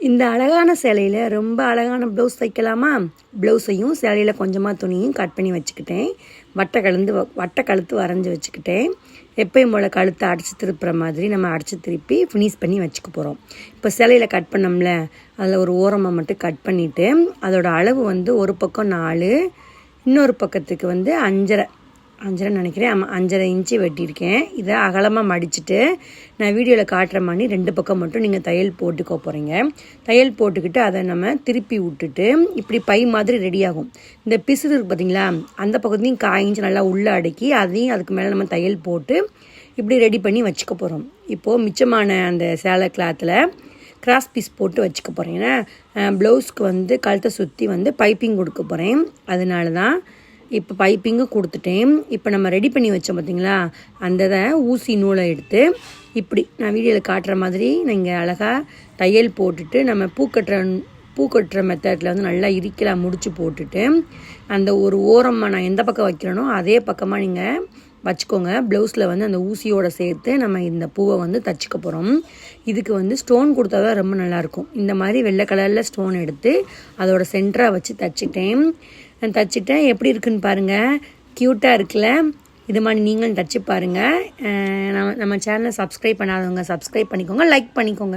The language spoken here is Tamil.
இந்த அழகான சேலையில் ரொம்ப அழகான ப்ளவுஸ் தைக்கலாமா? ப்ளவுஸையும் சேலையில் கொஞ்சமாக துணியும் கட் பண்ணி வச்சுக்கிட்டேன். வட்டை கழுத்து வரைஞ்சி வச்சுக்கிட்டேன். எப்பயும் போல் கழுத்தை அடித்து திருப்புற மாதிரி நம்ம அடித்து திருப்பி ஃபினிஷ் பண்ணி வச்சுக்க போகிறோம். இப்போ சேலையில் கட் பண்ணோம்ல, அதில் ஒரு ஓரமாக மட்டும் கட் பண்ணிவிட்டு அதோட அளவு வந்து ஒரு பக்கம் 4, இன்னொரு பக்கத்துக்கு வந்து 5.5 நினைக்கிறேன். ஆமாம், 5.5 இன்ச்சு வெட்டியிருக்கேன். இதை அகலமாக மடிச்சுட்டு நான் வீடியோவில் காட்டுற மாதிரி 2 பக்கம் மட்டும் நீங்கள் தையல் போட்டுக்க போகிறீங்க. தையல் போட்டுக்கிட்டு அதை நம்ம திருப்பி விட்டுட்டு இப்படி பை மாதிரி ரெடி ஆகும். இந்த பிசுறு இருக்குது பார்த்தீங்களா, அந்த பக்கத்தையும் 1/4 இன்ச்சு நல்லா உள்ளே அடக்கி அதையும் அதுக்கு மேலே நம்ம தையல் போட்டு இப்படி ரெடி பண்ணி வச்சுக்க போகிறோம். இப்போது மிச்சமான அந்த சேலை கிளாத்தில் கிராஸ் பீஸ் போட்டு வச்சுக்க போகிறேன். ஏன்னா ப்ளவுஸ்க்கு வந்து கழுத்தை சுற்றி வந்து பைப்பிங் கொடுக்க போகிறேன். அதனால தான் இப்போ பைப்பிங்கும் கொடுத்துட்டேன். இப்போ நம்ம ரெடி பண்ணி வச்சோம் பார்த்தீங்களா, அந்த ஊசி நூலை எடுத்து இப்படி நான் வீடியோவில் காட்டுற மாதிரி நீங்கள் அழகாக தையல் போட்டுட்டு நம்ம பூக்கட்டுற மெத்தடில் வந்து நல்லா இறுக்கலாம் முடிச்சு போட்டுட்டு அந்த ஒரு ஓரமாக நான் எந்த பக்கம் வைக்கிறேனோ அதே பக்கமாக நீங்கள் வச்சுக்கோங்க. ப்ளவுஸில் வந்து அந்த ஊசியோடு சேர்த்து நம்ம இந்த பூவை வந்து தச்சுக்க போகிறோம். இதுக்கு வந்து ஸ்டோன் கொடுத்தா தான் ரொம்ப நல்லாயிருக்கும். இந்த மாதிரி வெள்ளை கலரில் ஸ்டோன் எடுத்து அதோட சென்டராக வச்சு தச்சுட்டேன். எப்படி இருக்குன்னு பாருங்கள், க்யூட்டாக இருக்குல்ல? இது மாதிரி நீங்களும் தச்சு பாருங்கள். நம்ம சேனலை சப்ஸ்கிரைப் பண்ணாதவங்க சப்ஸ்கிரைப் பண்ணிக்கோங்க, லைக் பண்ணிக்கோங்க.